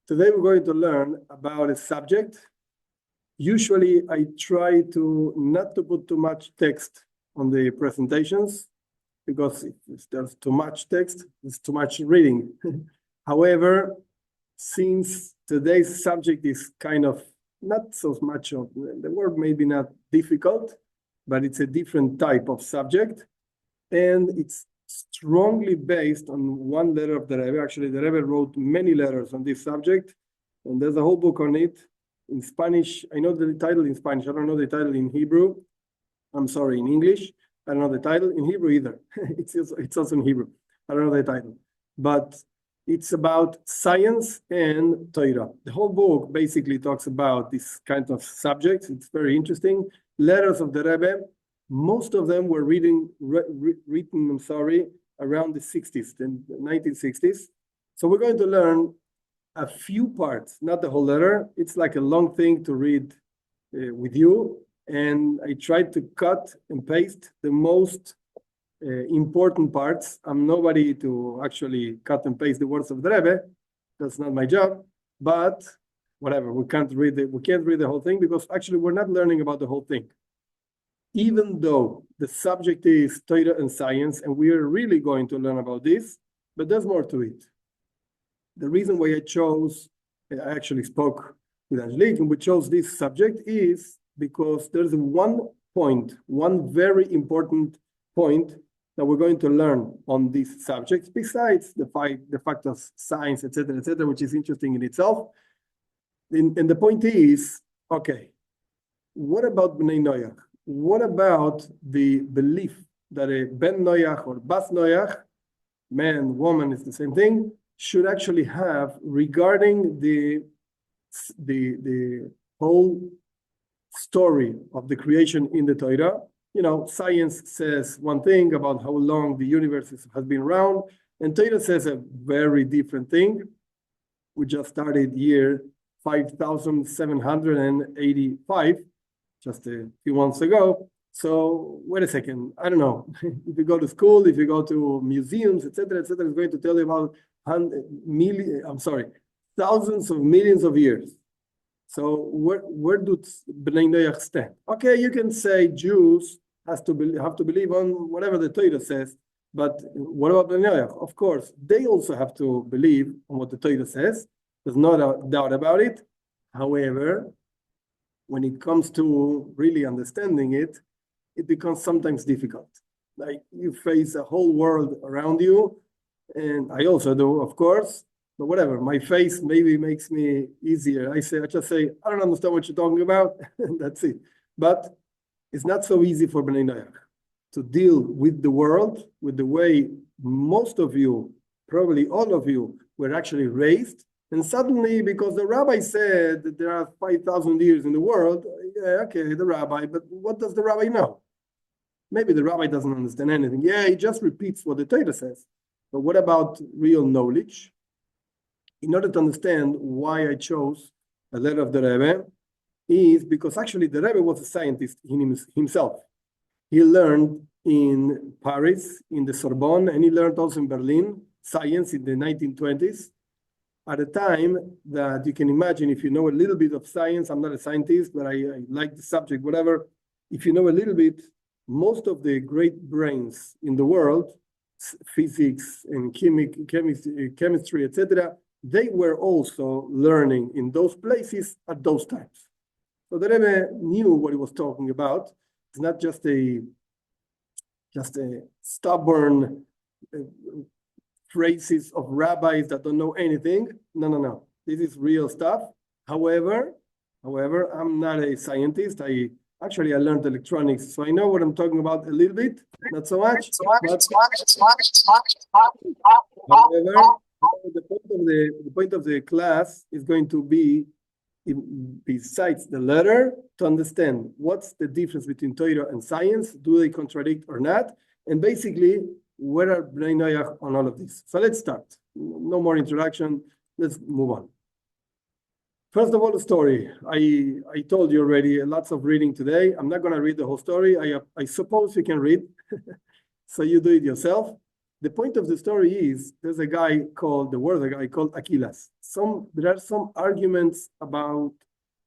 Today we're going to learn about a subject. Usually I try to not to put too much text on the presentations because if there's too much text, it's too much reading. However, since today's subject is kind of not so much of the word, maybe not difficult, but it's a different type of subject, and it's strongly based on one letter of the Rabbi. Actually, the Rabbi wrote many letters on this subject, and there's a whole book on it in Spanish. I know the title in Spanish. I don't know the title in Hebrew. I'm sorry, in English. I don't know the title in Hebrew either. It's also in Hebrew. I don't know the title, but it's about science and Torah. The whole book basically talks about this kind of subjects. It's very interesting. Letters of the Rebbe. Most of them were written, around the 60s, the 1960s. So we're going to learn a few parts, not the whole letter. It's like a long thing to read with you. And I tried to cut and paste the most important parts. I'm nobody to actually cut and paste the words of the Rebbe. That's not my job. But whatever, we can't read the whole thing because actually we're not learning about the whole thing. Even though the subject is Torah and Science, and we are really going to learn about this, but there's more to it. The reason why I actually spoke with Angelique, and we chose this subject is because there's one very important point that we're going to learn on this subject, besides the fact of science, etc., which is interesting in itself. And the point is, okay, what about Bnei Noach? What about the belief that a Ben Noach or Bas Noach, man, woman is the same thing, should actually have regarding the whole story of the creation in the Torah? You know, science says one thing about how long the universe has been around, and Torah says a very different thing. We just started year 5,785. Just a few months ago. So wait a second, I don't know. If you go to school, if you go to museums, etc., it's going to tell you about thousands of millions of years. So where do Bnei Noach stand? Okay, you can say Jews have to believe on whatever the Torah says, but what about Bnei Noach? Of course, they also have to believe on what the Torah says. There's no doubt about it. However, when it comes to really understanding it, it becomes sometimes difficult. Like you face a whole world around you, and I also do, of course, but whatever, my face maybe makes me easier. I just say, I don't understand what you're talking about, and that's it. But it's not so easy for Bnei Noach to deal with the world, with the way most of you, probably all of you, were actually raised. And suddenly, because the rabbi said that there are 5,000 years in the world, yeah, okay, the rabbi, but what does the rabbi know? Maybe the rabbi doesn't understand anything. Yeah, he just repeats what the Torah says. But what about real knowledge? In order to understand why I chose a letter of the Rebbe, is because actually the Rebbe was a scientist himself. He learned in Paris, in the Sorbonne, and he learned also in Berlin, science in the 1920s. At a time that you can imagine, if you know a little bit of science, I'm not a scientist, but I like the subject, whatever. If you know a little bit, most of the great brains in the world, physics and chemistry, etc., they were also learning in those places at those times. So the Rebbe knew what he was talking about. It's not just a stubborn phrases of rabbis that don't know anything. No. This is real stuff. However, I'm not a scientist. I learned electronics, so I know what I'm talking about a little bit, not so much. However, the point of the class is going to be, besides the letter, to understand what's the difference between Torah and science. Do they contradict or not? And basically, where are Bnei Noach on all of this? So let's start. No more introduction. Let's move on. First of all, the story. I told you already, lots of reading today. I'm not going to read the whole story. I suppose you can read. So you do it yourself. The point of the story is there's a guy called Achilles. There are some arguments about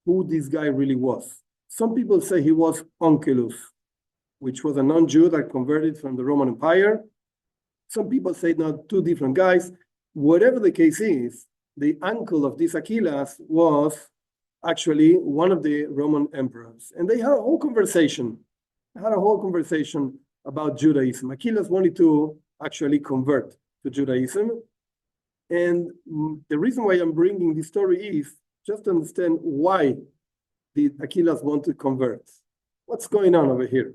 who this guy really was. Some people say he was Onkelos, which was a non-Jew that converted from the Roman Empire. Some people say no, two different guys. Whatever the case is, the uncle of this Achilles was actually one of the Roman emperors. And they had a whole conversation. About Judaism. Achilles wanted to actually convert to Judaism. And the reason why I'm bringing this story is just to understand why did Achilles want to convert. What's going on over here?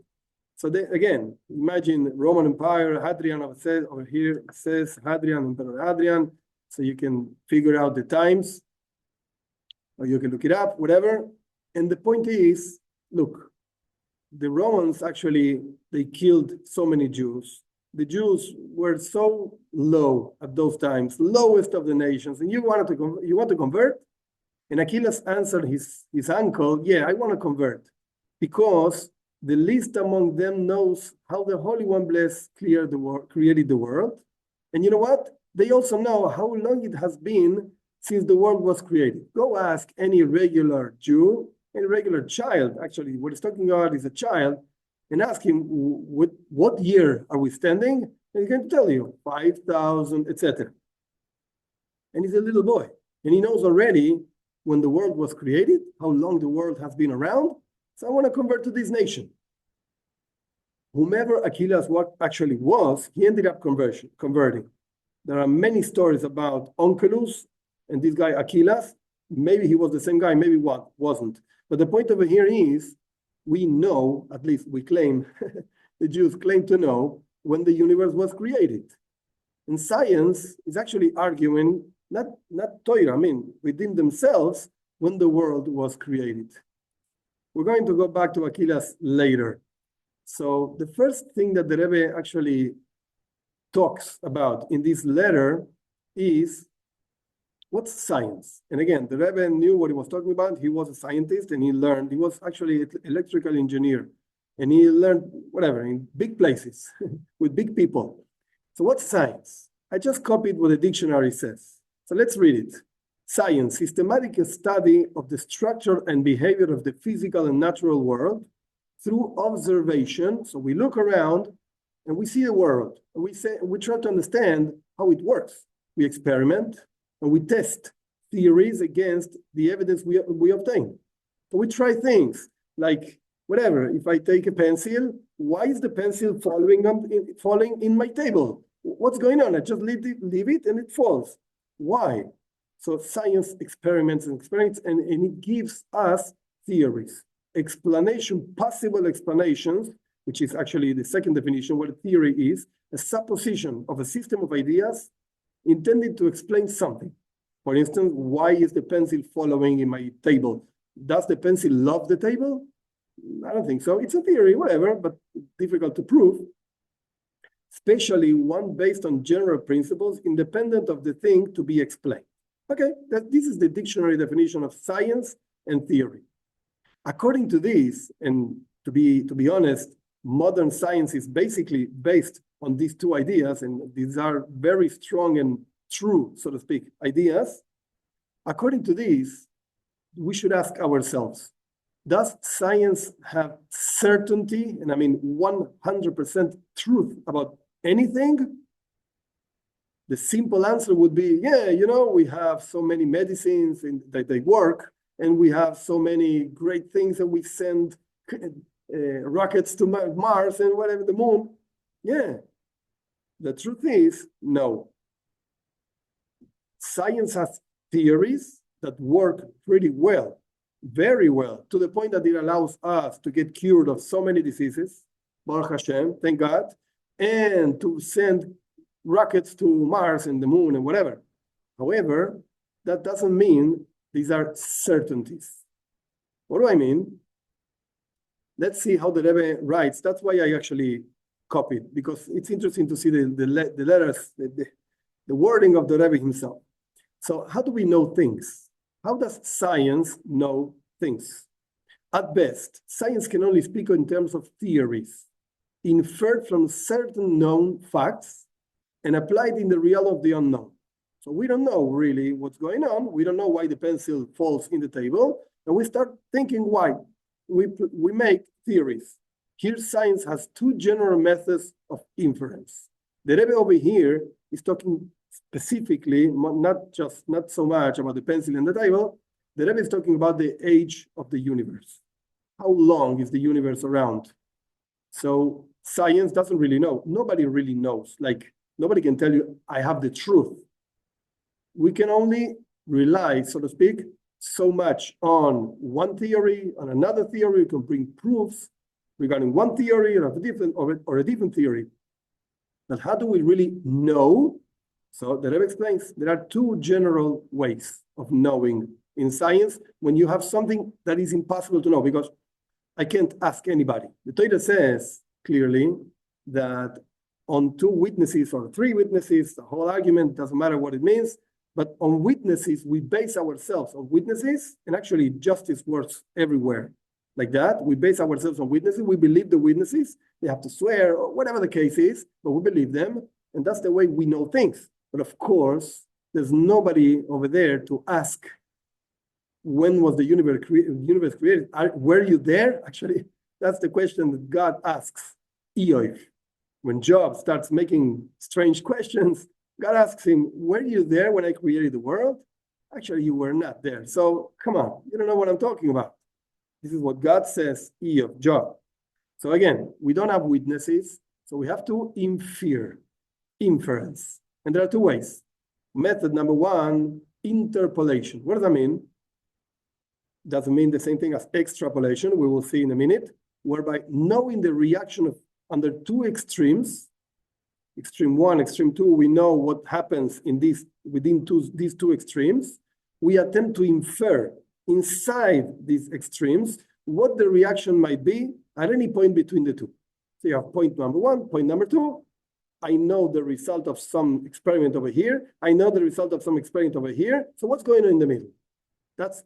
So again, imagine Roman Empire, Hadrian over here says Hadrian, Emperor Hadrian, so you can figure out the times, or you can look it up, whatever. And the point is, look, the Romans actually, they killed so many Jews. The Jews were so low at those times, lowest of the nations, and you want to convert? And Achilles answered his uncle, yeah, I want to convert, because the least among them knows how the Holy One created the world. And you know what? They also know how long it has been since the world was created. Go ask any regular Jew, any regular child, actually, what he's talking about is a child, and ask him, what year are we standing? And he's going to tell you, 5,000, etc. And he's a little boy. And he knows already when the world was created, how long the world has been around. So I want to convert to this nation. Whomever Achilles actually was, he ended up converting. There are many stories about Onkelos and this guy Achilles. Maybe he was the same guy, maybe wasn't. But the point over here is, we know, at least we claim, the Jews claim to know when the universe was created. And science is actually arguing, not Torah, within themselves, when the world was created. We're going to go back to Achilles later. So the first thing that the Rebbe actually talks about in this letter is, what's science? And again, the Rebbe knew what he was talking about. He was a scientist and he was actually an electrical engineer. And he learned whatever in big places with big people. So what's science? I just copied what the dictionary says. So let's read it. Science, systematic study of the structure and behavior of the physical and natural world through observation. So we look around and we see the world. And we try to understand how it works. We experiment and we test theories against the evidence we obtain. So we try things like, whatever, if I take a pencil, why is the pencil falling in my table? What's going on? I just leave it and it falls. Why? So science experiments and it gives us theories, possible explanations, which is actually the second definition. What a theory is, a supposition of a system of ideas intended to explain something. For instance, why is the pencil following in my table? Does the pencil love the table? I don't think so. It's a theory, whatever, but difficult to prove. Especially one based on general principles independent of the thing to be explained. Okay, this is the dictionary definition of science and theory. According to this, and to be honest, modern science is basically based on these two ideas, and these are very strong and true, so to speak, ideas. According to these, we should ask ourselves, does science have certainty, and 100% truth about anything? The simple answer would be, yeah, we have so many medicines that they work, and we have so many great things, and we send rockets to Mars and whatever, the moon. Yeah. The truth is, no. Science has theories that work pretty well, very well, to the point that it allows us to get cured of so many diseases, Baruch Hashem, thank God, and to send rockets to Mars and the moon and whatever. However, that doesn't mean these are certainties. What do I mean? Let's see how the Rebbe writes. That's why I actually copied, because it's interesting to see the letters, the wording of the Rebbe himself. So how do we know things? How does science know things? At best, science can only speak in terms of theories, inferred from certain known facts, and apply it in the realm of the unknown. So we don't know really what's going on. We don't know why the pencil falls in the table. And we start thinking why. We make theories. Here, science has two general methods of inference. The Rebbe over here is talking specifically, not so much about the pencil and the table. The Rebbe is talking about the age of the universe. How long is the universe around? So science doesn't really know. Nobody really knows. Like, nobody can tell you, I have the truth. We can only rely, so to speak, so much on one theory, on another theory. We can bring proofs regarding one theory or a different theory. But how do we really know? So the Rebbe explains there are two general ways of knowing in science when you have something that is impossible to know, because I can't ask anybody. The Torah says clearly that on two witnesses or three witnesses, the whole argument doesn't matter what it means, but on witnesses, we base ourselves on witnesses, and actually justice works everywhere like that. We base ourselves on witnesses. We believe the witnesses. They have to swear or whatever the case is, but we believe them, and that's the way we know things. But of course, there's nobody over there to ask, when was the universe created? Were you there? Actually, that's the question that God asks Eoy. When Job starts making strange questions, God asks him, were you there when I created the world? Actually, you were not there. So come on, you don't know what I'm talking about. This is what God says, Eoy, Job. So again, we don't have witnesses, so we have to inference. And there are two ways. Method number one, interpolation. What does that mean? Doesn't mean the same thing as extrapolation. We will see in a minute, whereby knowing the reaction of under two extremes, extreme one, extreme two, we know what happens in these two extremes. We attempt to infer inside these extremes what the reaction might be at any point between the two. So you have point number one, point number two. I know the result of some experiment over here. I know the result of some experiment over here. So what's going on in the middle? That's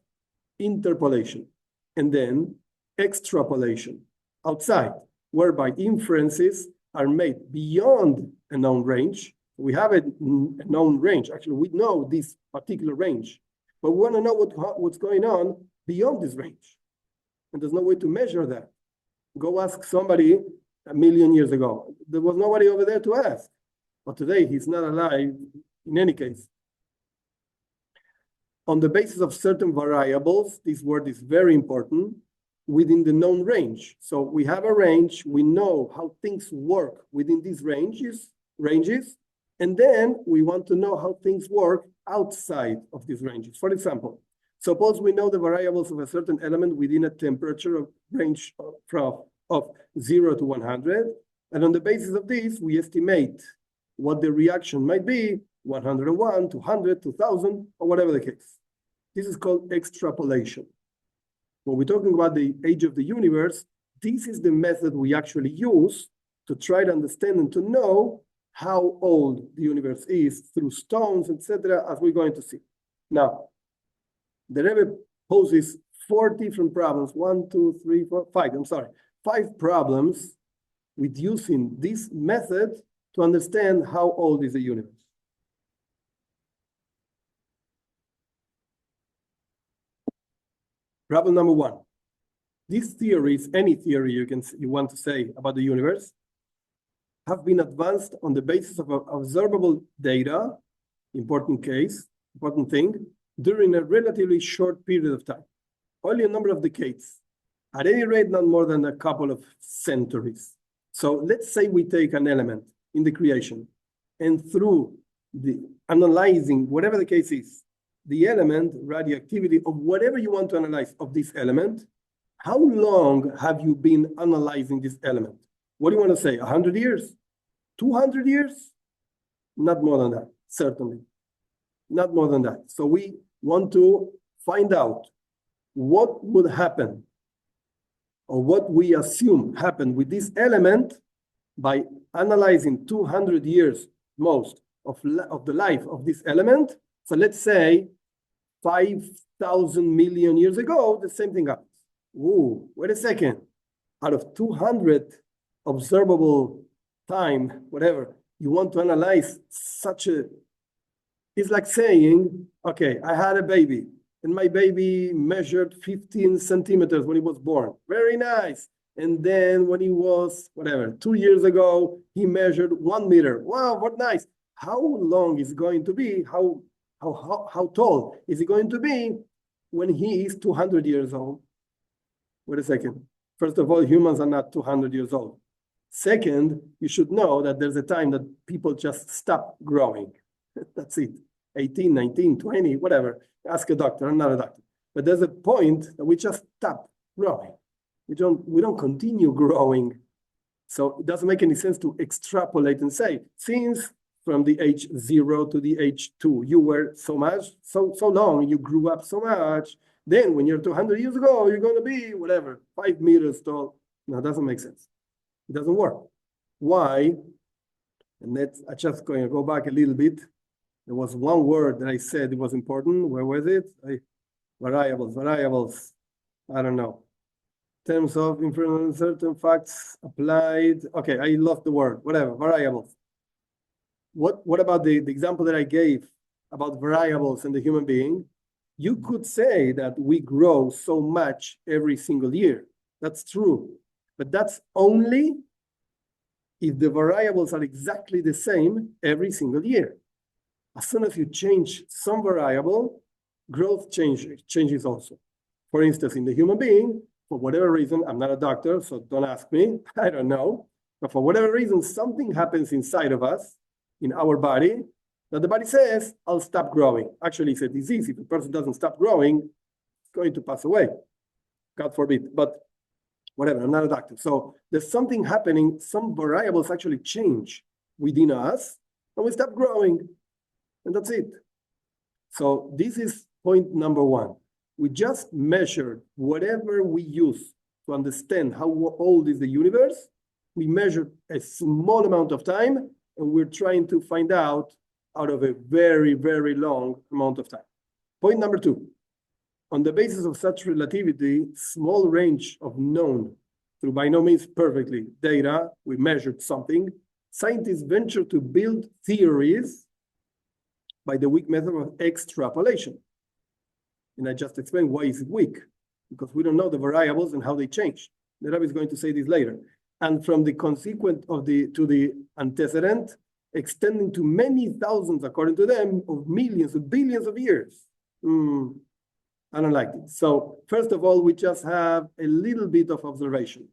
interpolation. And then extrapolation, outside, whereby inferences are made beyond a known range. We have a known range. Actually, we know this particular range, but we want to know what's going on beyond this range. And there's no way to measure that. Go ask somebody 1,000,000 years ago. There was nobody over there to ask. But today, he's not alive in any case. On the basis of certain variables, this word is very important, within the known range. So we have a range, we know how things work within these ranges, and then we want to know how things work outside of these ranges. For example, suppose we know the variables of a certain element within a temperature range of 0 to 100, and on the basis of this, we estimate what the reaction might be, 101, 200, 2000, or whatever the case. This is called extrapolation. When we're talking about the age of the universe, this is the method we actually use to try to understand and to know how old the universe is through stones, etc., as we're going to see. Now, the Rebbe poses 4 different problems, 5 problems with using this method to understand how old is the universe. Problem number 1. These theories, any theory you want to say about the universe, have been advanced on the basis of observable data, important thing, during a relatively short period of time, only a number of decades, at any rate, not more than a couple of centuries. So let's say we take an element in the creation, and through the analyzing, whatever the case is, the element, radioactivity, of whatever you want to analyze of this element, how long have you been analyzing this element? What do you want to say, 100 years? 200 years? Not more than that, certainly. Not more than that. So we want to find out what would happen, or what we assume happened with this element by analyzing 200 years most of the life of this element. So let's say 5,000 million years ago, the same thing happens. Ooh, wait a second. Out of 200 observable time, whatever, you want to analyze it's like saying, okay, I had a baby, and my baby measured 15 centimeters when he was born. Very nice. And then when he was, 2 years ago, he measured 1 meter. Wow, what nice. How long is it going to be? How tall is he going to be when he is 200 years old? Wait a second. First of all, humans are not 200 years old. Second, you should know that there's a time that people just stop growing. That's it. 18, 19, 20, whatever. Ask a doctor. I'm not a doctor. But there's a point that we just stop growing. We don't continue growing. So it doesn't make any sense to extrapolate and say, since from the age 0 to the age 2, you were so long, you grew up so much. Then when you're 200 years ago, you're going to be 5 meters tall. No, it doesn't make sense. It doesn't work. Why? And I'm just going to go back a little bit. There was one word that I said it was important. Where was it? Variables. I don't know. In terms of inferring certain facts applied. Okay, I lost the word. Variables. What about the example that I gave about variables in the human being? You could say that we grow so much every single year. That's true. But that's only if the variables are exactly the same every single year. As soon as you change some variable, growth changes also. For instance, in the human being, for whatever reason, I'm not a doctor, so don't ask me, I don't know. But for whatever reason, something happens inside of us, in our body, that the body says, I'll stop growing. Actually, it's a disease. If a person doesn't stop growing, it's going to pass away. God forbid. But whatever, I'm not a doctor. So there's something happening, some variables actually change within us, and we stop growing. And that's it. So this is point number 1. We just measured whatever we use to understand how old is the universe. We measured a small amount of time, and we're trying to find out of a very, very long amount of time. Point number 2. On the basis of such relativity, small range of known, through by no means perfectly, data, we measured something, scientists venture to build theories by the weak method of extrapolation. And I just explained why is it weak, because we don't know the variables and how they change. The Rabbi is going to say this later. And from the consequent to the antecedent, extending to many thousands, according to them, of millions of billions of years. I don't like it. So first of all, we just have a little bit of observation,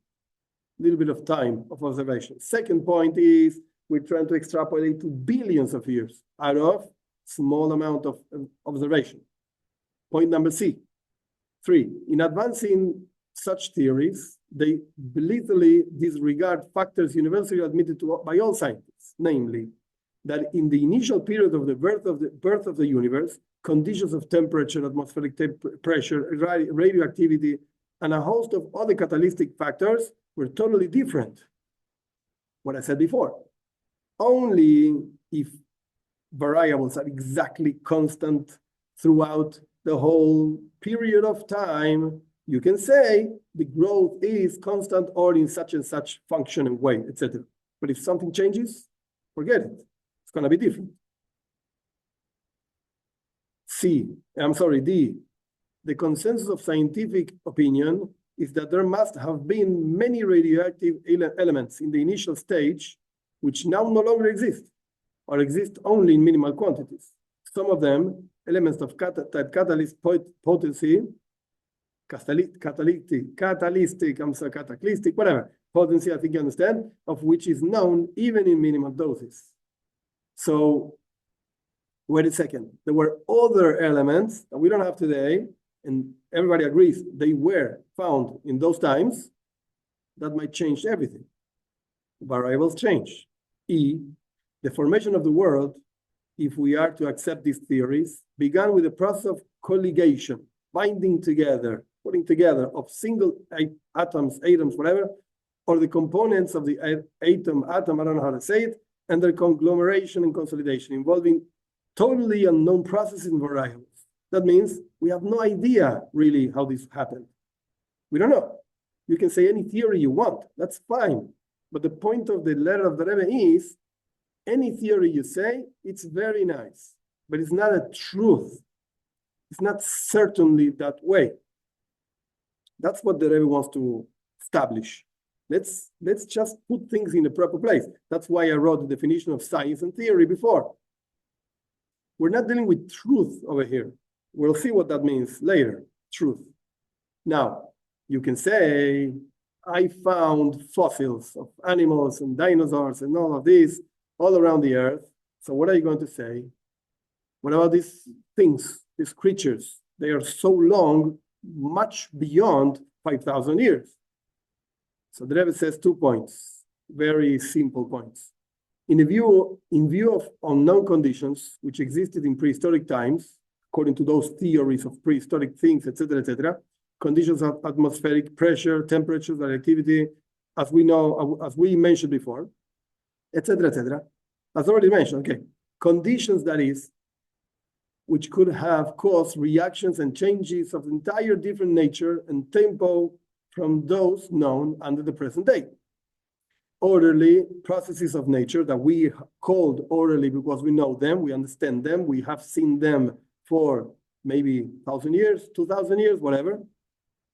a little bit of time of observation. Second point is we're trying to extrapolate to billions of years out of small amount of observation. Point number 3, in advancing such theories, they blatantly disregard factors universally admitted by all scientists, namely, that in the initial period of the birth of the universe, conditions of temperature, atmospheric pressure, radioactivity, and a host of other catalytic factors were totally different. What I said before. Only if variables are exactly constant throughout the whole period of time, you can say the growth is constant or in such and such function and way, etc. But if something changes, forget it. It's going to be different. D. The consensus of scientific opinion is that there must have been many radioactive elements in the initial stage which now no longer exist or exist only in minimal quantities. Some of them, elements of catalytic potency, catalytic, whatever, potency, I think you understand, of which is known even in minimal doses. So, wait a second. There were other elements that we don't have today, and everybody agrees they were found in those times. That might change everything. Variables change. The formation of the world, if we are to accept these theories, began with a process of colligation, binding together, putting together of single atoms, whatever, or the components of the atom, I don't know how to say it, and their conglomeration and consolidation, involving totally unknown processes and variables. That means we have no idea really how this happened. We don't know. You can say any theory you want. That's fine. But the point of the letter of the Rebbe is any theory you say, it's very nice, but it's not a truth. It's not certainly that way. That's what the Rebbe wants to establish. Let's just put things in the proper place. That's why I wrote the definition of science and theory before. We're not dealing with truth over here. We'll see what that means later, truth. Now, you can say, I found fossils of animals and dinosaurs and all of this all around the earth. So what are you going to say? What about these things, these creatures? They are so long, much beyond 5,000 years. So the Rebbe says 2 points, very simple points. In view of unknown conditions which existed in prehistoric times, according to those theories of prehistoric things, etc., conditions of atmospheric pressure, temperatures, activity, as we know, as we mentioned before, etc., as already mentioned, okay, conditions that is, which could have caused reactions and changes of entire different nature and tempo from those known under the present day. Orderly processes of nature that we called orderly because we know them, we understand them, we have seen them for maybe 1,000 years, 2,000 years, whatever.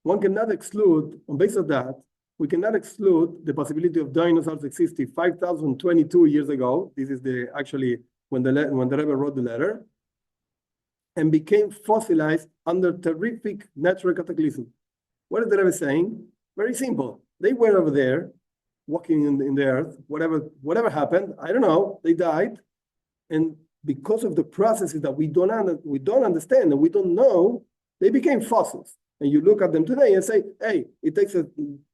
One cannot exclude, on basis of that, we cannot exclude the possibility of dinosaurs existing 5,022 years ago. This is actually when the Rebbe wrote the letter, and became fossilized under terrific natural cataclysm. What is the Rebbe saying? Very simple. They were over there, walking in the earth, whatever happened, I don't know, they died. And because of the processes that we don't understand and we don't know, they became fossils. And you look at them today and say, hey, it takes 2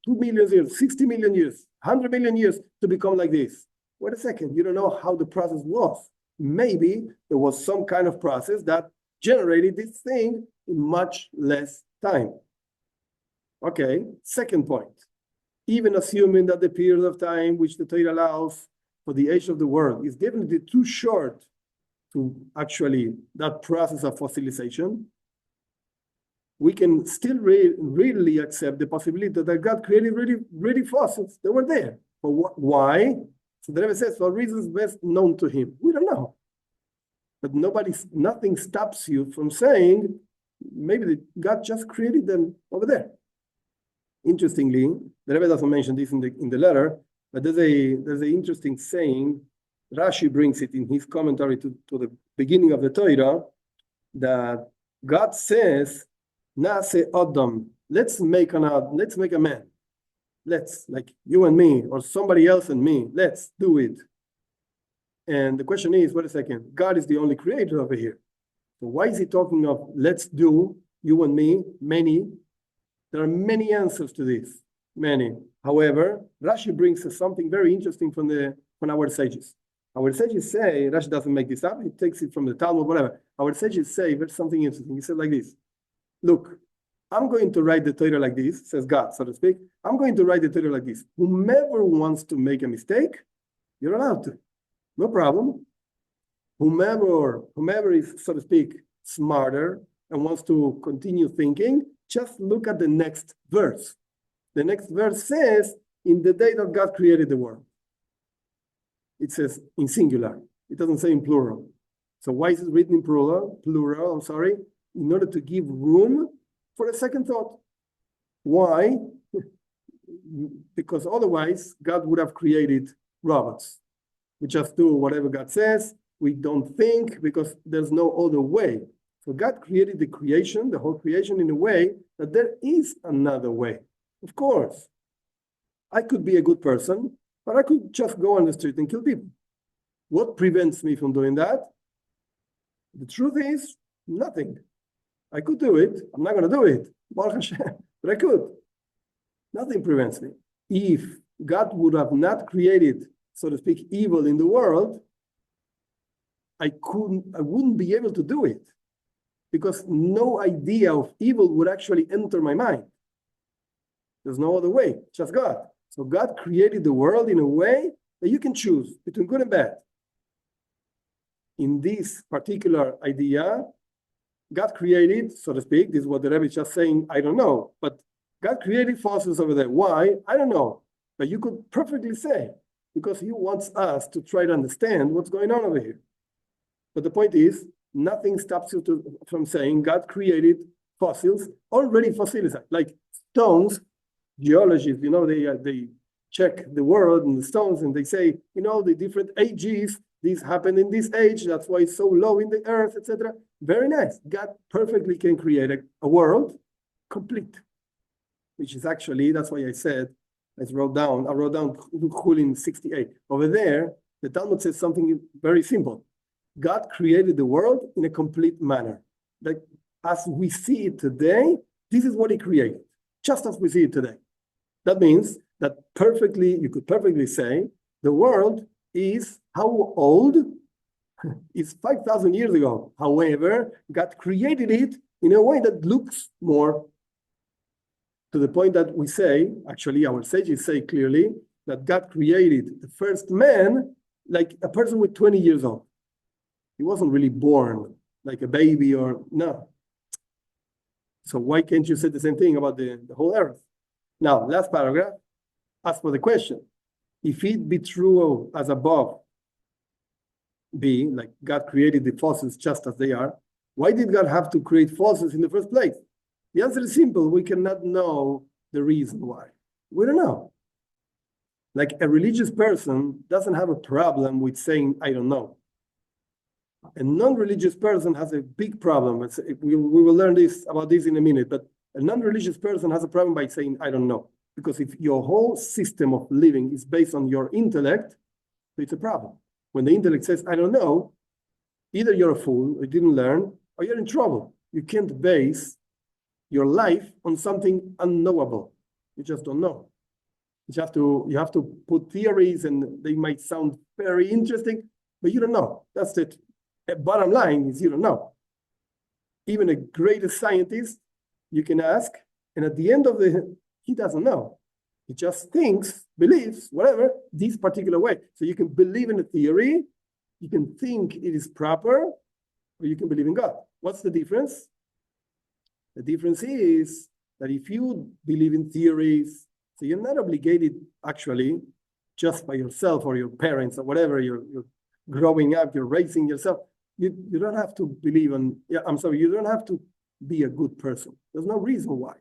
million years, 60 million years, 100 million years to become like this. Wait a second, you don't know how the process was. Maybe there was some kind of process that generated this thing in much less time. Okay, second point. Even assuming that the period of time which the Torah allows for the age of the world is definitely too short to actually that process of fossilization, we can still really accept the possibility that God created really fossils. They were there. But why? So the Rebbe says, for reasons best known to him. We don't know. But nothing stops you from saying, maybe God just created them over there. Interestingly, the Rebbe doesn't mention this in the letter, but there's an interesting saying. Rashi brings it in his commentary to the beginning of the Torah, that God says, Nase Adam, let's make a man. Let's, like you and me, or somebody else and me, let's do it. And the question is, wait a second, God is the only creator over here. So why is he talking of let's do, you and me, many? There are many answers to this, many. However, Rashi brings us something very interesting from our sages. Our sages say, Rashi doesn't make this up, he takes it from the Talmud, whatever. Our sages say, there's something interesting. He said like this, look, I'm going to write the Torah like this, says God, so to speak. I'm going to write the Torah like this. Whomever wants to make a mistake, you're allowed to. No problem. Whomever is, so to speak, smarter and wants to continue thinking, just look at the next verse. The next verse says, in the day that God created the world. It says in singular. It doesn't say in plural. So why is it written in plural? In order to give room for a second thought. Why? Because otherwise, God would have created robots. We just do whatever God says. We don't think because there's no other way. So God created the whole creation in a way that there is another way. Of course, I could be a good person, but I could just go on the street and kill people. What prevents me from doing that? The truth is, nothing. I could do it. I'm not going to do it, Baruch Hashem, but I could. Nothing prevents me. If God would have not created, so to speak, evil in the world, I wouldn't be able to do it because no idea of evil would actually enter my mind. There's no other way, just God. So God created the world in a way that you can choose between good and bad. In this particular idea, God created, so to speak, this is what the Rebbe is just saying, I don't know, but God created fossils over there. Why? I don't know. But you could perfectly say, because he wants us to try to understand what's going on over here. But the point is, nothing stops you from saying God created fossils already fossilized, like stones. Geologists, they check the world and the stones, and they say, the different ages, this happened in this age, that's why it's so low in the earth, etc. Very nice. God perfectly can create a world complete, which is actually, that's why I wrote down Chulin 68. Over there, the Talmud says something very simple. God created the world in a complete manner. Like, as we see it today, this is what he created, just as we see it today. That means that you could perfectly say the world is how old? It's 5,000 years ago. However, God created it in a way that looks more to the point that we say, actually our sages say clearly, that God created the first man like a person with 20 years old. He wasn't really born like a baby or no. So why can't you say the same thing about the whole earth? Now, last paragraph, as for the question, if it be true as above, be, like God created the fossils just as they are, why did God have to create fossils in the first place? The answer is simple. We cannot know the reason why. We don't know. Like a religious person doesn't have a problem with saying, I don't know. A non-religious person has a big problem. We will learn about this in a minute, but a non-religious person has a problem by saying, I don't know. Because if your whole system of living is based on your intellect, it's a problem. When the intellect says, I don't know, either you're a fool, or you didn't learn, or you're in trouble. You can't base your life on something unknowable. You just don't know. You have to put theories, and they might sound very interesting, but you don't know. That's it. Bottom line is you don't know. Even the greatest scientist, you can ask, and at the end of he doesn't know. He just thinks, believes, whatever, this particular way. So you can believe in a theory, you can think it is proper, or you can believe in God. What's the difference? The difference is that if you believe in theories, so you're not obligated actually just by yourself or your parents or whatever, you're growing up, you're raising yourself. You don't have to believe you don't have to be a good person. There's no reason why.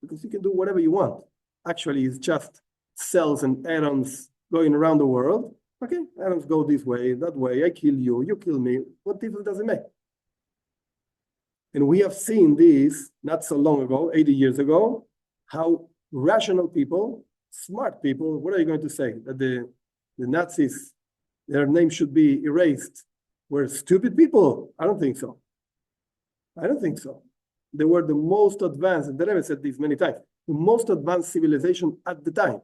Because you can do whatever you want. Actually, it's just cells and atoms going around the world. Okay, atoms go this way, that way, I kill you, you kill me. What difference does it make? And we have seen this not so long ago, 80 years ago, how rational people, smart people, what are you going to say? That the Nazis, their name should be erased, were stupid people? I don't think so. I don't think so. They were the most advanced, and the Rebbe said this many times, the most advanced civilization at the time.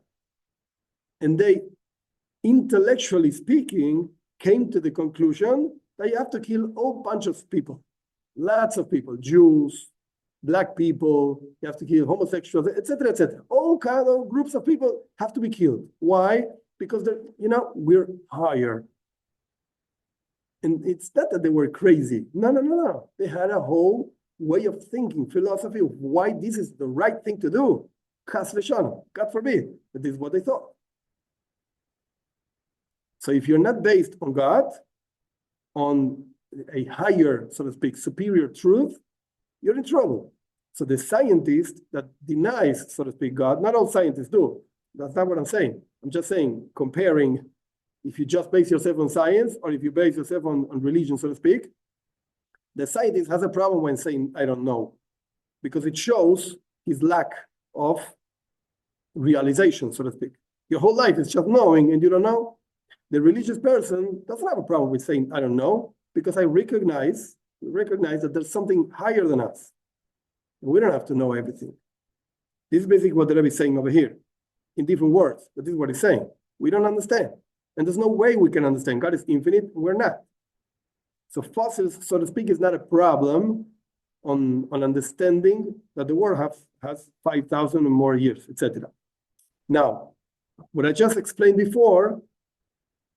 And they, intellectually speaking, came to the conclusion that you have to kill a whole bunch of people. Lots of people, Jews, black people, you have to kill homosexuals, etc., etc. All kind of groups of people have to be killed. Why? Because we're higher. And it's not that they were crazy. No. They had a whole way of thinking, philosophy of why this is the right thing to do. Chas v'shalom, God forbid, but this is what they thought. So if you're not based on God, on a higher, so to speak, superior truth, you're in trouble. So the scientist that denies, so to speak, God, not all scientists do. That's not what I'm saying. I'm just saying, comparing, if you just base yourself on science, or if you base yourself on religion, so to speak, the scientist has a problem when saying, I don't know, because it shows his lack of realization, so to speak. Your whole life is just knowing and you don't know. The religious person doesn't have a problem with saying, I don't know, because I recognize that there's something higher than us. We don't have to know everything. This is basically what the Rabbi is saying over here, in different words, but this is what he's saying. We don't understand. And there's no way we can understand. God is infinite, we're not. So fossils, so to speak, is not a problem on understanding that the world has 5,000 or more years, etc. Now, what I just explained before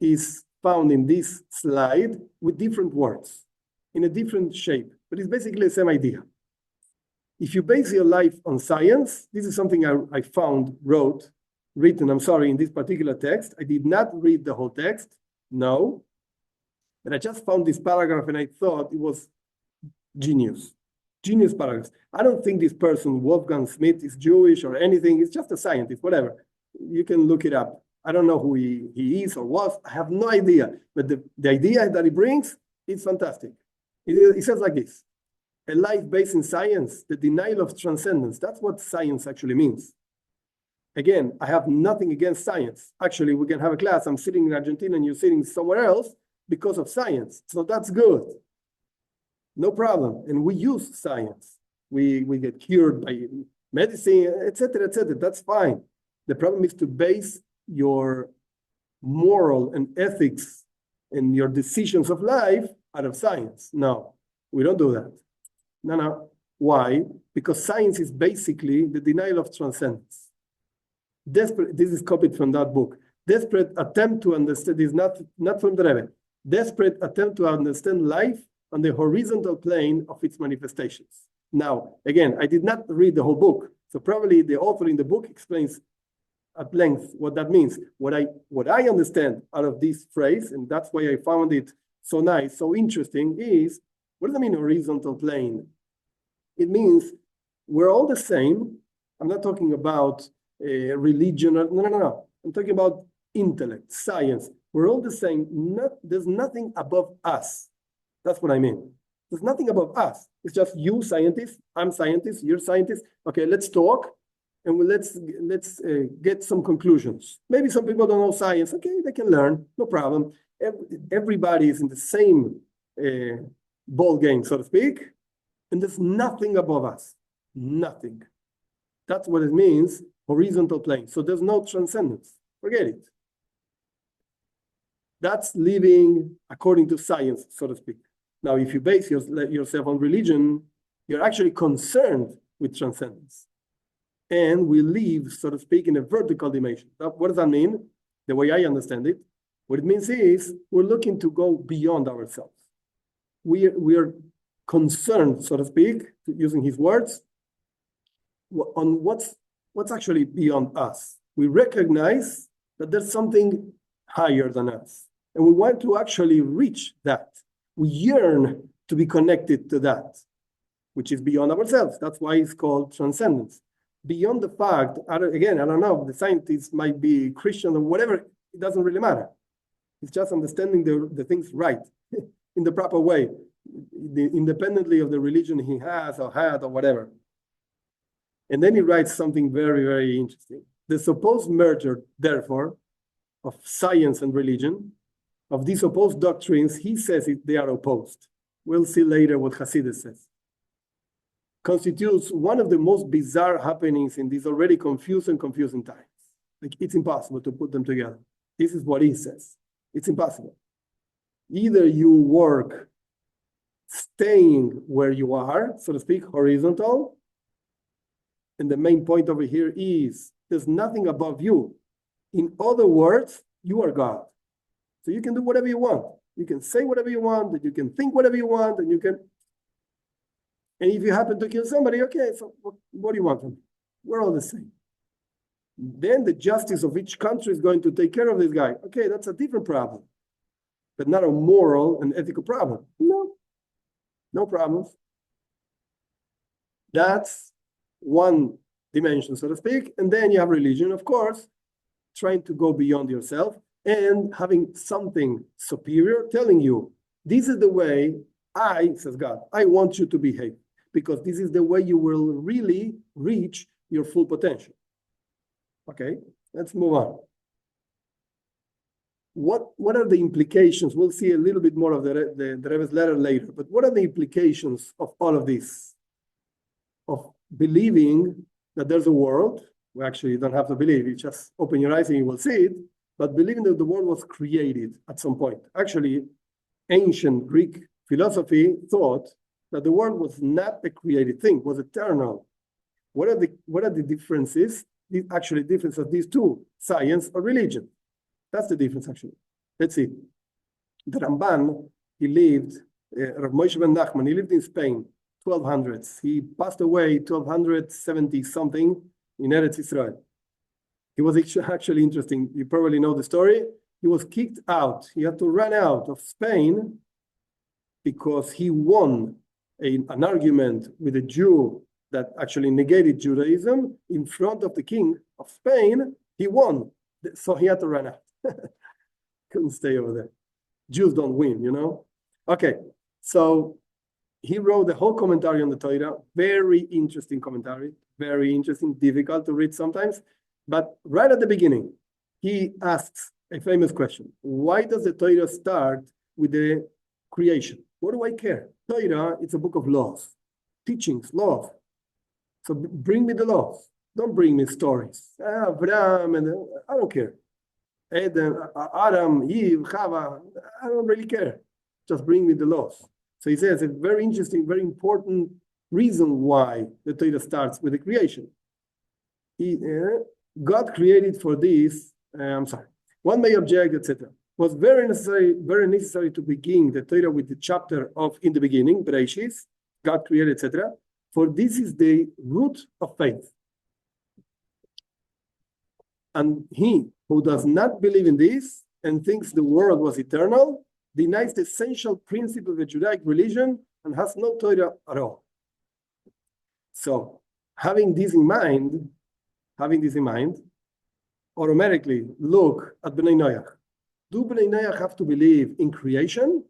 is found in this slide with different words, in a different shape, but it's basically the same idea. If you base your life on science, this is something I wrote written, I'm sorry, in this particular text. I did not read the whole text, no. But I just found this paragraph and I thought it was genius paragraph. I don't think this person, Wolfgang Schmidt, is Jewish or anything. It's just a scientist, whatever. You can look it up. I don't know who he is or was. I have no idea. But the idea that he brings is fantastic. It says like this: a life based in science, the denial of transcendence. That's what science actually means. Again, I have nothing against science. Actually, we can have a class. I'm sitting in Argentina and you're sitting somewhere else because of science. So that's good. No problem. And we use science. We get cured by medicine, etc., etc. That's fine. The problem is to base your moral and ethics and your decisions of life out of science. No, we don't do that. No. Why? Because science is basically the denial of transcendence. This is copied from that book. Desperate attempt to understand, is not from the Rabbi. Desperate attempt to understand life on the horizontal plane of its manifestations. Now, again, I did not read the whole book, so probably the author in the book explains at length what that means. What I understand out of this phrase, and that's why I found it so nice, so interesting, is what does it mean, horizontal plane? It means we're all the same. I'm not talking about religion. No. I'm talking about intellect, science. We're all the same. There's nothing above us. That's what I mean. There's nothing above us. It's just you, scientist, I'm scientist, you're scientist. Okay, let's talk and let's get some conclusions. Maybe some people don't know science. Okay, they can learn, no problem. Everybody is in the same ball game, so to speak, and there's nothing above us. Nothing. That's what it means, horizontal plane. So there's no transcendence. Forget it. That's living according to science, so to speak. Now, if you base yourself on religion, you're actually concerned with transcendence. And we live, so to speak, in a vertical dimension. Now, what does that mean? The way I understand it, what it means is we're looking to go beyond ourselves. We are concerned, so to speak, using his words, on what's actually beyond us. We recognize that there's something higher than us. And we want to actually reach that. We yearn to be connected to that, which is beyond ourselves. That's why it's called transcendence. Beyond the fact, again, I don't know, the scientists might be Christian or whatever, it doesn't really matter. It's just understanding the things right, in the proper way, independently of the religion he has or had or whatever. And then he writes something very, very interesting. The supposed merger, therefore, of science and religion, of these opposed doctrines, he says they are opposed. We'll see later what Hasidus says. Constitutes one of the most bizarre happenings in these already confused and confusing times. Like, it's impossible to put them together. This is what he says. It's impossible. Either you work staying where you are, so to speak, horizontal, and the main point over here is there's nothing above you. In other words, you are God. So you can do whatever you want. You can say whatever you want, and you can think whatever you want, and you can. And if you happen to kill somebody, okay, so what do you want from me? We're all the same. Then the justice of each country is going to take care of this guy. Okay, that's a different problem, but not a moral and ethical problem. No problems. That's one dimension, so to speak. And then you have religion, of course, trying to go beyond yourself and having something superior telling you, this is the way says God, I want you to behave, because this is the way you will really reach your full potential. Okay, let's move on. What are the implications? We'll see a little bit more of the Rebbe's letter later, but what are the implications of all of this? Of believing that there's a world, we actually don't have to believe, you just open your eyes and you will see it, but believing that the world was created at some point. Actually, ancient Greek philosophy thought that the world was not a created thing, was eternal. What are the differences? The actually difference of these two, science or religion. That's the difference, actually. Let's see. The Ramban, he lived, Rav Moshe ben Nachman, he lived in Spain, 1200s. He passed away 1270 something in Eretz Israel. He was actually interesting. You probably know the story. He was kicked out. He had to run out of Spain because he won an argument with a Jew that actually negated Judaism in front of the king of Spain. He won, so he had to run out. Couldn't stay over there. Jews don't win, you know? Okay, so he wrote the whole commentary on the Torah. Very interesting commentary, very interesting, difficult to read sometimes. But right at the beginning, he asks a famous question. Why does the Torah start with the creation? What do I care? Torah, it's a book of laws, teachings, laws. So bring me the laws. Don't bring me stories. Abraham, and I don't care. Adam, Eve, Chava, I don't really care. Just bring me the laws. So he says a very interesting, very important reason why the Torah starts with the creation. God created for this, one may object, etc. Was very necessary to begin the Torah with the chapter of in the beginning, Bereshit, God created, etc. For this is the root of faith. And he who does not believe in this and thinks the world was eternal denies the essential principle of the Judaic religion and has no Torah at all. So, having this in mind, automatically look at Bnei Noach. Do Bnei Noach have to believe in creation?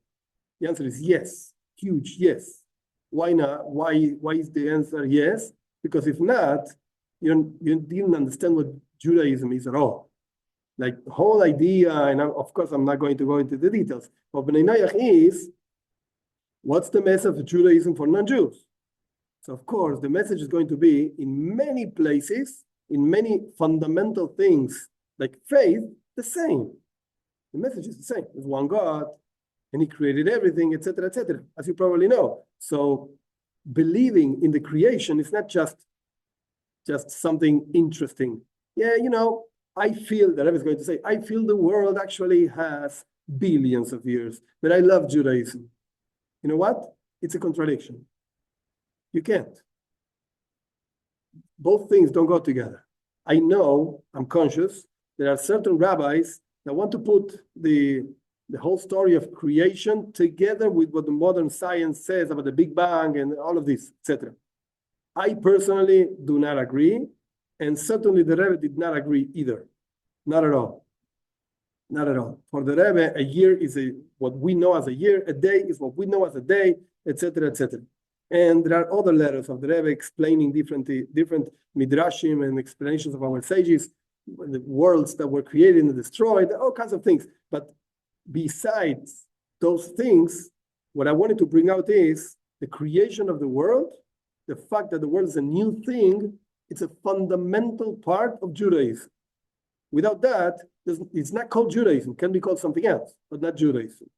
The answer is yes, huge yes. Why not? Why is the answer yes? Because if not, you didn't understand what Judaism is at all. Like the whole idea, and of course I'm not going to go into the details, but Bnei Noach is, what's the message of Judaism for non-Jews? So of course, the message is going to be in many places, in many fundamental things, like faith, the same. The message is the same. There's one God, and he created everything, etc., as you probably know. So believing in the creation is not just something interesting. Yeah, I feel, the Rabbi is going to say, I feel the world actually has billions of years, but I love Judaism. You know what? It's a contradiction. You can't. Both things don't go together. I'm conscious, there are certain rabbis that want to put the whole story of creation together with what the modern science says about the Big Bang and all of this, etc. I personally do not agree, and certainly the Rebbe did not agree either. Not at all. Not at all. For the Rebbe, a year is what we know as a year, a day is what we know as a day, etc., etc. And there are other letters of the Rebbe explaining different midrashim and explanations of our sages, the worlds that were created and destroyed, all kinds of things. But besides those things, what I wanted to bring out is the creation of the world, the fact that the world is a new thing. It's a fundamental part of Judaism. Without that, it's not called Judaism. It can be called something else, but not Judaism.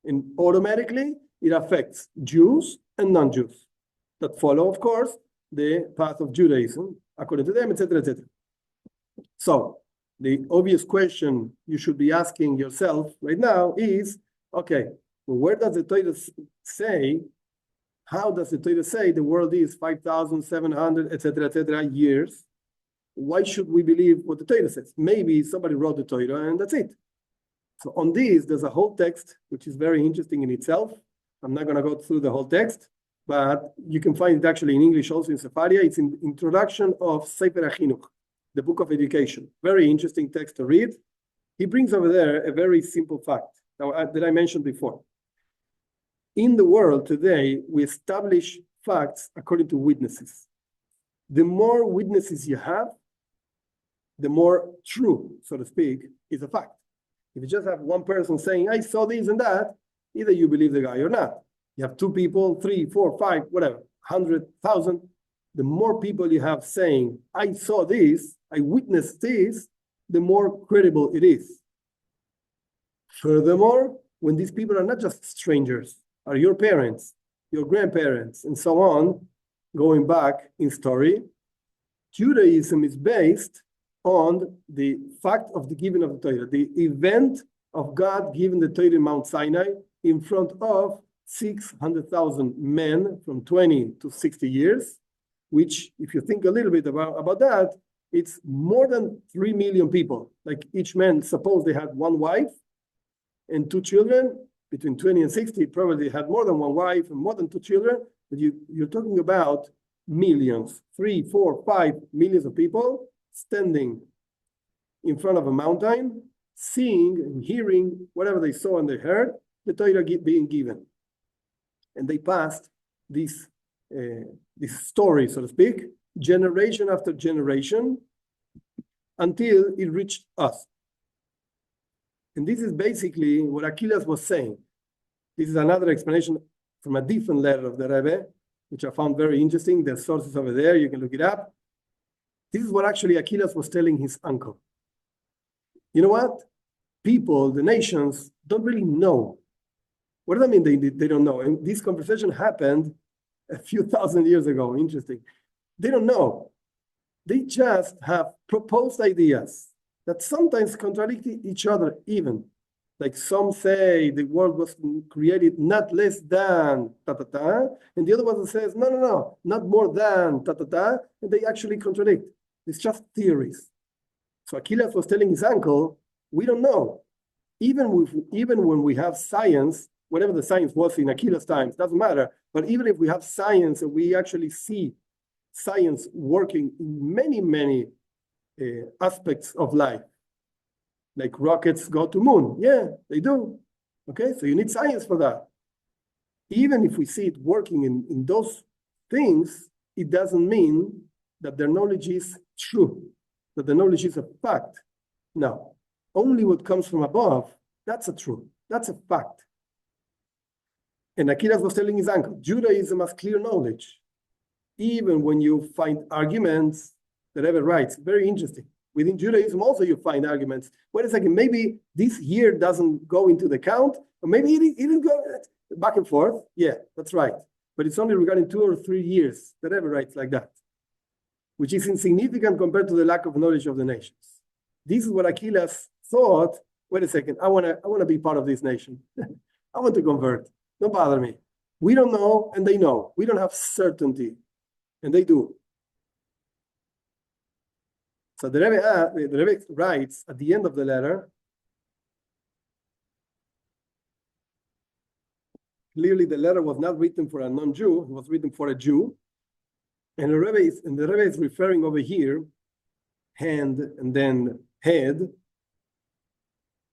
And automatically, it affects Jews and non-Jews that follow, of course, the path of Judaism, according to them, etc., etc. So, the obvious question you should be asking yourself right now is, okay, well, where does the Torah say, how does the Torah say the world is 5,700, etc., years? Why should we believe what the Torah says? Maybe somebody wrote the Torah and that's it. So on this, there's a whole text, which is very interesting in itself. I'm not going to go through the whole text, but you can find it actually in English also in Sefaria. It's in introduction of Sefer HaChinuch, the book of education. Very interesting text to read. He brings over there a very simple fact that I mentioned before. In the world today, we establish facts according to witnesses. The more witnesses you have, the more true, so to speak, is a fact. If you just have one person saying, I saw this and that, either you believe the guy or not. You have 2 people, 3, 4, 5, whatever, 100,000. The more people you have saying, I saw this, I witnessed this, the more credible it is. Furthermore, when these people are not just strangers, are your parents, your grandparents, and so on, going back in story, Judaism is based on the fact of the giving of the Torah, the event of God giving the Torah in Mount Sinai in front of 600,000 men from 20 to 60 years, which, if you think a little bit about that, it's more than 3 million people. Like each man, suppose they had one wife and 2 children, between 20 and 60, probably had more than one wife and more than 2 children. But you're talking about millions, 3, 4, 5 millions of people standing in front of a mountain, seeing and hearing whatever they saw and they heard, the Torah being given. And they passed this story, so to speak, generation after generation, until it reached us. And this is basically what Aquilas was saying. This is another explanation from a different letter of the Rebbe, which I found very interesting. There's sources over there, you can look it up. This is what actually Aquilas was telling his uncle. You know what? People, the nations, don't really know. What does that mean they don't know? And this conversation happened a few thousand years ago. Interesting. They don't know. They just have proposed ideas that sometimes contradict each other even. Like some say the world was created not less than ta-ta-ta, and the other one says, no, not more than ta-ta-ta, and they actually contradict. It's just theories. So Aquilas was telling his uncle, we don't know. Even when we have science, whatever the science was in Aquilas' times, doesn't matter. But even if we have science and we actually see science working in many aspects of life, like rockets go to moon. Yeah, they do. Okay, so you need science for that. Even if we see it working in those things, it doesn't mean that their knowledge is true, that the knowledge is a fact. No, only what comes from above, that's a truth, that's a fact. And Aquilas was telling his uncle, Judaism has clear knowledge. Even when you find arguments, the Rebbe writes, very interesting. Within Judaism also you find arguments. Wait a second, maybe this year doesn't go into the count, or maybe it didn't go back and forth. Yeah, that's right. But it's only regarding 2 or 3 years. The Rebbe writes like that, which is insignificant compared to the lack of knowledge of the nations. This is what Aquilas thought. Wait a second, I want to be part of this nation. I want to convert. Don't bother me. We don't know, and they know. We don't have certainty, and they do. So the Rebbe writes at the end of the letter, clearly the letter was not written for a non-Jew, it was written for a Jew. And the Rebbe is referring over here, hand and then head.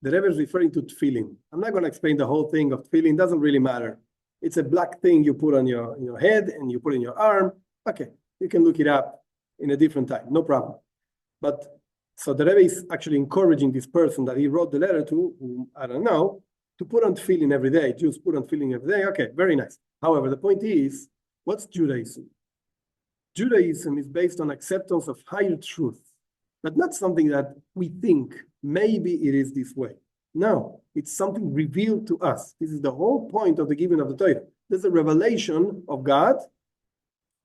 The Rebbe is referring to tefillin. I'm not going to explain the whole thing of tefillin, doesn't really matter. It's a black thing you put on your head and you put in your arm. Okay, you can look it up in a different time, no problem. But so the Rebbe is actually encouraging this person that he wrote the letter to, whom I don't know, to put on tefillin every day. Jews put on tefillin every day. Okay, very nice. However, the point is, what's Judaism? Judaism is based on acceptance of higher truth, but not something that we think maybe it is this way. No, it's something revealed to us. This is the whole point of the giving of the Torah. There's a revelation of God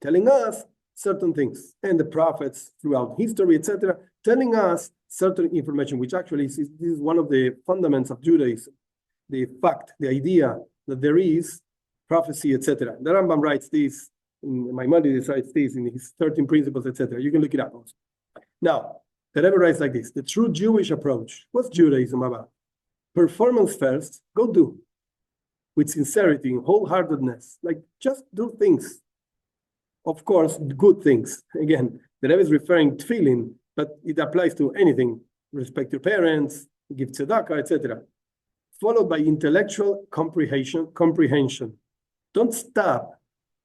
telling us certain things, and the prophets throughout history, etc., telling us certain information, which actually this is one of the fundamentals of Judaism, the fact, the idea that there is prophecy, etc. The Rambam writes this, Maimonides writes this in his 13 principles, etc. You can look it up also. Now, the Rebbe writes like this, the true Jewish approach. What's Judaism about? Performance first, go do. With sincerity and wholeheartedness, like just do things. Of course, good things. Again, the Rebbe is referring to tefillin, but it applies to anything. Respect your parents, give tzedakah, etc. Followed by intellectual comprehension. Don't stop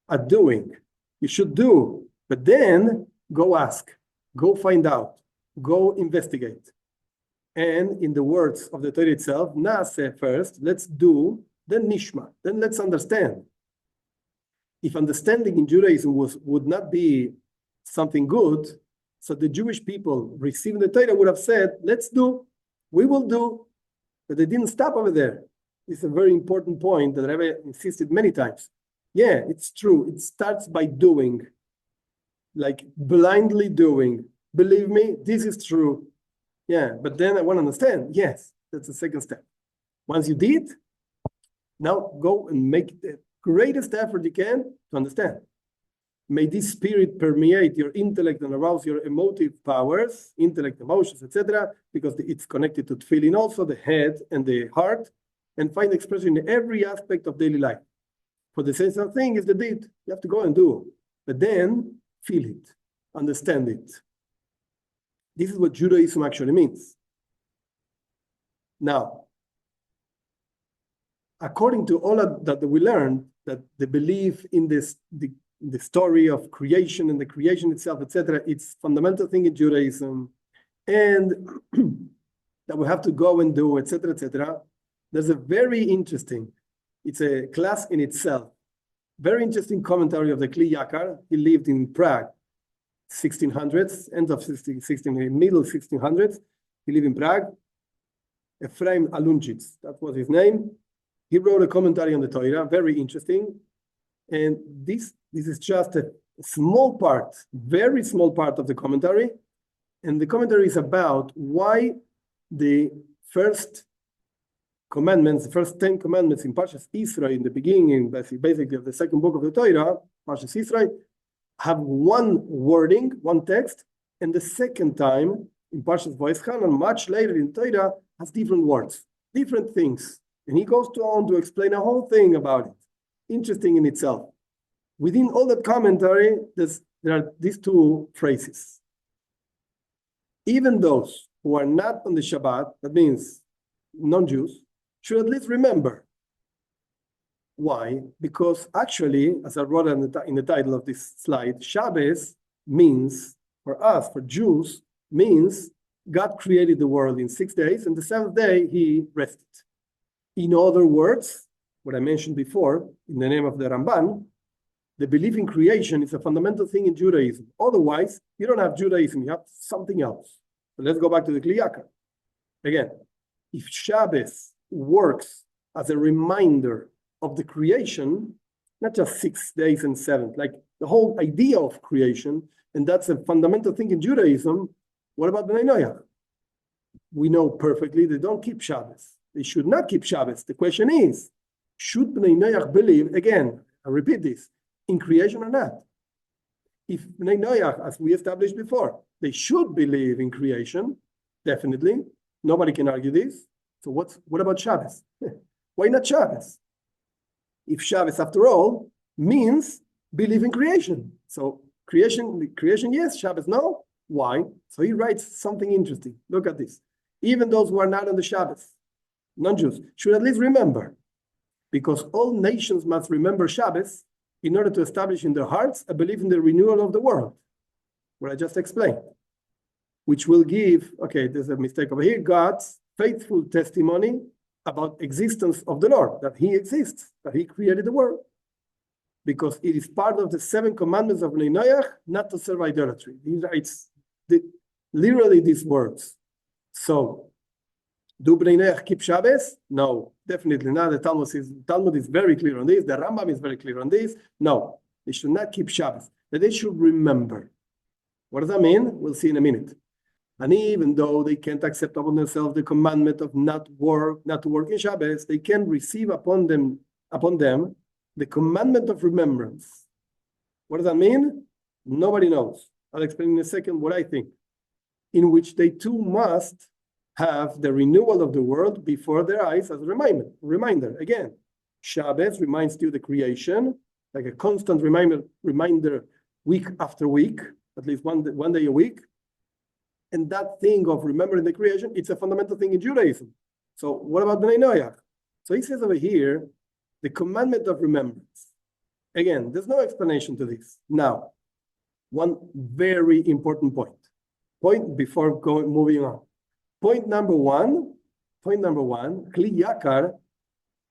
at doing. You should do, but then go ask, go find out, go investigate. And in the words of the Torah itself, Naaseh first, let's do, then Nishma, then let's understand. If understanding in Judaism would not be something good, so the Jewish people receiving the Torah would have said, let's do, we will do, but they didn't stop over there. It's a very important point that Rabbi insisted many times. Yeah, it's true. It starts by doing, like blindly doing. Believe me, this is true. Yeah, but then I want to understand. Yes, that's the second step. Once you did, now go and make the greatest effort you can to understand. May this spirit permeate your intellect and arouse your emotive powers, intellect, emotions, etc., because it's connected to tefillin also, the head and the heart, and find expression in every aspect of daily life. For the essential thing is the deed. You have to go and do. But then feel it, understand it. This is what Judaism actually means. Now, according to all that we learned, that the belief in this, the story of creation and the creation itself, etc., it's fundamental thing in Judaism, and that we have to go and do, etc., etc. There's a very interesting, it's a class in itself, very interesting commentary of the Kli Yakar. He lived in Prague, 1600s, end of middle 1600s. He lived in Prague. Ephraim Alunchitz, that was his name. He wrote a commentary on the Torah, very interesting. And this is just a small part, very small part of the commentary. And the commentary is about why the first commandments, the first 10 commandments in Parshas Yisro, in the beginning, basically of the second book of the Torah, Parshas Yisro, have one wording, one text, and the second time in Parshas Vayeschanan, much later in Torah, has different words, different things. And he goes on to explain a whole thing about it. Interesting in itself. Within all that commentary, there are these two phrases. Even those who are not on the Shabbat, that means non-Jews, should at least remember. Why? Because actually, as I wrote in the title of this slide, Shabbos means, for us, for Jews, means God created the world in 6 days, and the seventh day he rested. In other words, what I mentioned before, in the name of the Ramban, the belief in creation is a fundamental thing in Judaism. Otherwise, you don't have Judaism, you have something else. So let's go back to the Kli Yakar. Again, if Shabbos works as a reminder of the creation, not just 6 days and 7, like the whole idea of creation, and that's a fundamental thing in Judaism, what about Bnei Noach? We know perfectly they don't keep Shabbos. They should not keep Shabbos. The question is, should Bnei Noach believe, again, I repeat this, in creation or not? If Bnei Noach, as we established before, they should believe in creation, definitely. Nobody can argue this. So what about Shabbos? Why not Shabbos? If Shabbos, after all, means believe in creation. So creation, yes, Shabbos, no. Why? So he writes something interesting. Look at this. Even those who are not on the Shabbos, non-Jews, should at least remember, because all nations must remember Shabbos in order to establish in their hearts a belief in the renewal of the world, what I just explained, which will give, okay, there's a mistake over here, God's faithful testimony about existence of the Lord, that he exists, that he created the world. Because it is part of the 7 commandments of Bnei Noach not to serve idolatry. He writes literally these words. So, do Bnei Noach keep Shabbos? No, definitely not. The Talmud is very clear on this. The Rambam is very clear on this. No, they should not keep Shabbos. But they should remember. What does that mean? We'll see in a minute. And even though they can't accept upon themselves the commandment of not to work in Shabbos, they can receive upon them the commandment of remembrance. What does that mean? Nobody knows. I'll explain in a second what I think. In which they too must have the renewal of the world before their eyes as a reminder. Again, Shabbos reminds you the creation, like a constant reminder week after week, at least one day a week. And that thing of remembering the creation, it's a fundamental thing in Judaism. So what about Bnei Noach? So he says over here, the commandment of remembrance. Again, there's no explanation to this. Now, one very important point before moving on. Point number one, Kli Yakar,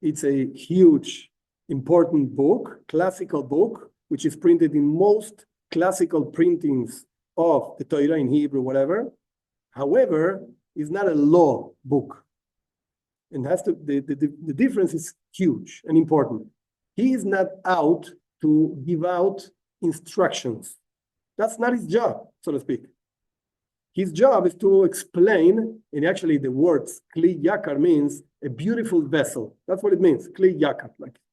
it's a huge, important book, classical book, which is printed in most classical printings of the Torah in Hebrew, whatever. However, it's not a law book. And the difference is huge and important. He is not out to give out instructions. That's not his job, so to speak. His job is to explain, and actually the words Kli Yakar means a beautiful vessel. That's what it means, Kli Yakar, like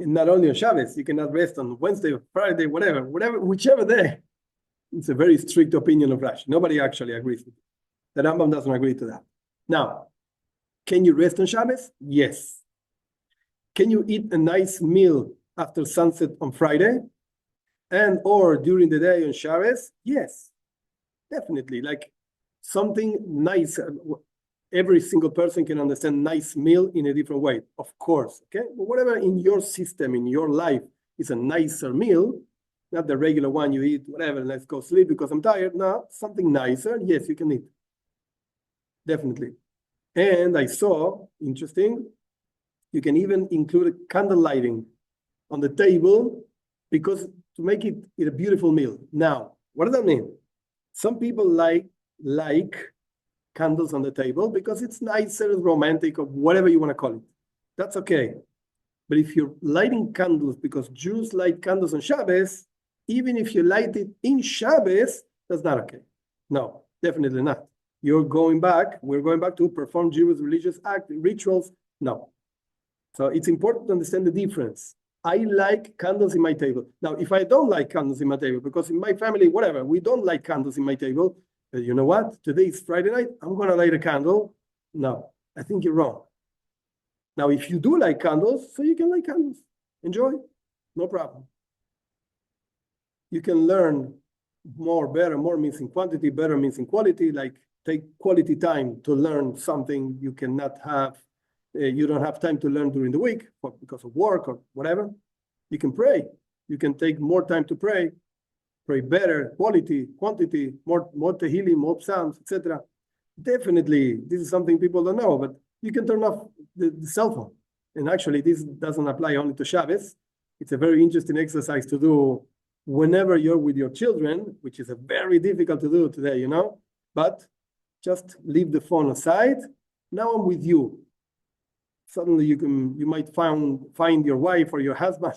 And not only on Shabbos, you cannot rest on Wednesday or Friday, whatever, whichever day. It's a very strict opinion of Rashi. Nobody actually agrees with it. The Rambam doesn't agree to that. Now, can you rest on Shabbos? Yes. Can you eat a nice meal after sunset on Friday and or during the day on Shabbos? Yes, definitely. Like something nice. Every single person can understand nice meal in a different way, of course. Okay, but whatever in your system, in your life, is a nicer meal, not the regular one you eat, whatever, let's go sleep because I'm tired. No, something nicer. Yes, you can eat. Definitely. And I saw, interesting, you can even include candle lighting on the table because to make it a beautiful meal. Now, what does that mean? Some people like candles on the table because it's nicer, romantic, or whatever you want to call it. That's okay. But if you're lighting candles because Jews light candles on Shabbos, even if you light it in Shabbos, that's not okay. No, definitely not. We're going back to perform Jewish religious rituals. No. So it's important to understand the difference. I like candles in my table. Now, if I don't like candles in my table, because in my family, whatever, we don't like candles in my table, you know what? Today is Friday night. I'm going to light a candle. No, I think you're wrong. Now, if you do like candles, so you can light candles. Enjoy. No problem. You can learn more, better. More means in quantity, better means in quality. Like take quality time to learn something you cannot have. You don't have time to learn during the week because of work or whatever. You can pray. You can take more time to pray. Pray better, quality, quantity, more tehillim, more psalms, etc. Definitely, this is something people don't know, but you can turn off the cell phone. And actually, this doesn't apply only to Shabbos. It's a very interesting exercise to do whenever you're with your children, which is a very difficult to do today, you know. But just leave the phone aside. Now I'm with you. Suddenly you might find your wife or your husband.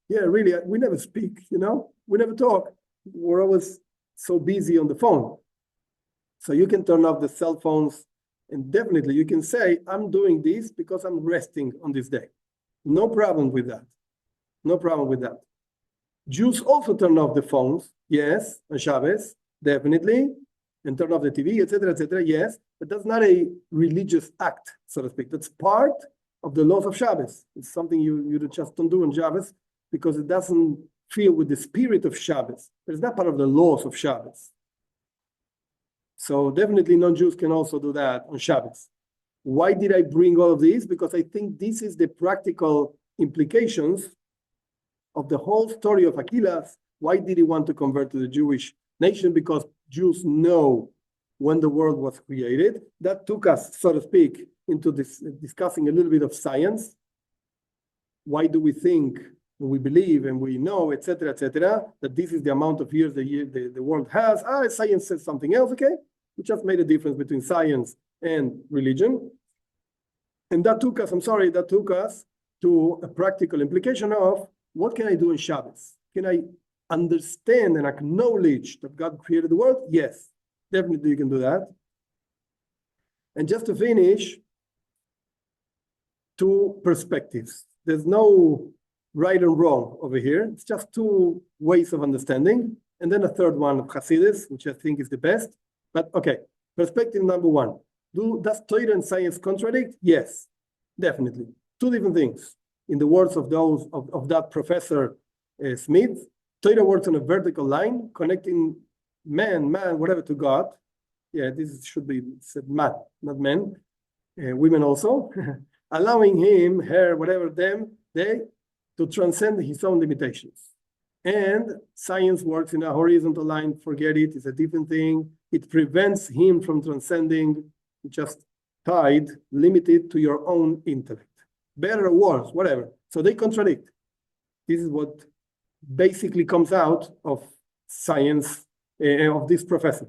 Yeah, really, we never speak, you know. We never talk. We're always so busy on the phone. So you can turn off the cell phones and definitely you can say, I'm doing this because I'm resting on this day. No problem with that. No problem with that. Jews also turn off the phones, yes, on Shabbos, definitely, and turn off the TV, etc., yes, but that's not a religious act, so to speak. That's part of the laws of Shabbos. It's something you just don't do on Shabbos because it doesn't feel with the spirit of Shabbos. But it's not part of the laws of Shabbos. So definitely non-Jews can also do that on Shabbos. Why did I bring all of this? Because I think this is the practical implications of the whole story of Aquilas. Why did he want to convert to the Jewish nation? Because Jews know when the world was created. That took us, so to speak, into this discussing a little bit of science. Why do we think, we believe, and we know, etc., that this is the amount of years the world has? Science says something else, okay? We just made a difference between science and religion. And that took us to a practical implication of what can I do in Shabbos? Can I understand and acknowledge that God created the world? Yes, definitely you can do that. And just to finish, two perspectives. There's no right and wrong over here. It's just two ways of understanding. And then a third one of Hasidus, which I think is the best. But okay, perspective number one. Does Torah and science contradict? Yes, definitely. Two different things. In the words of that professor Smith, Torah works on a vertical line, connecting man, whatever, to God. Yeah, this should be said man, not men. Women also. Allowing him, her, whatever, they, to transcend his own limitations. And science works in a horizontal line, forget it, it's a different thing. It prevents him from transcending, just tied, limited to your own intellect. Better or worse, whatever. So they contradict. This is what basically comes out of science, of this professor.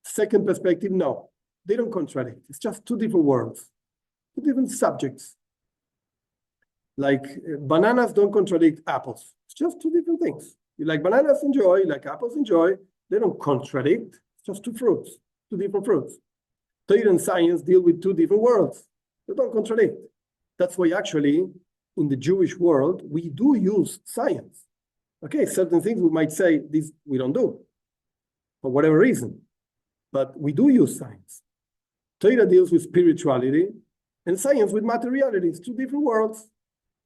Second perspective, no, they don't contradict. It's just two different worlds, two different subjects. Like bananas don't contradict apples. It's just two different things. You like bananas, enjoy. You like apples, enjoy. They don't contradict. It's just two fruits, two different fruits. Torah and science deal with two different worlds. They don't contradict. That's why actually in the Jewish world, we do use science. Okay, certain things we might say this we don't do for whatever reason, but we do use science. Torah deals with spirituality and science with materiality. It's two different worlds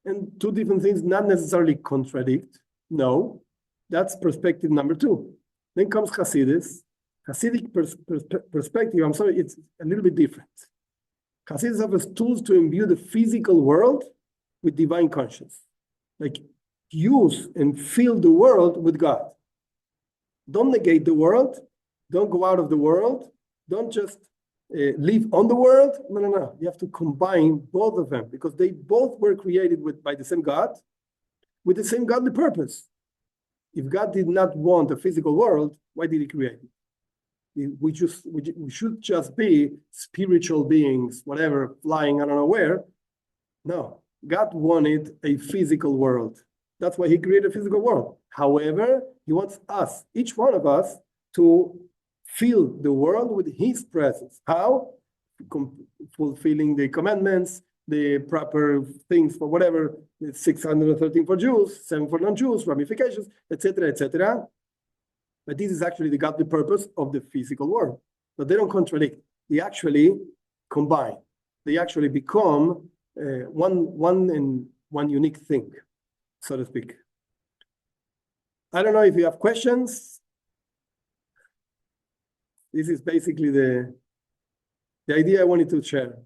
and two different things, not necessarily contradict. No, that's perspective number two. Then comes Hasidus. Hasidic perspective, I'm sorry, it's a little bit different. Hasidus offers tools to imbue the physical world with divine conscience. Like use and fill the world with God. Don't negate the world. Don't go out of the world. Don't just live on the world. No. You have to combine both of them because they both were created by the same God, with the same godly purpose. If God did not want a physical world, why did he create it? We should just be spiritual beings, whatever, flying I don't know where. No, God wanted a physical world. That's why he created a physical world. However, he wants us, each one of us, to fill the world with his presence. How? Fulfilling the commandments, the proper things for whatever, 613 for Jews, 7 for non-Jews, ramifications, etc., etc. But this is actually the godly purpose of the physical world. But they don't contradict. They actually combine. They actually become one unique thing, so to speak. I don't know if you have questions. This is basically the idea I wanted to share.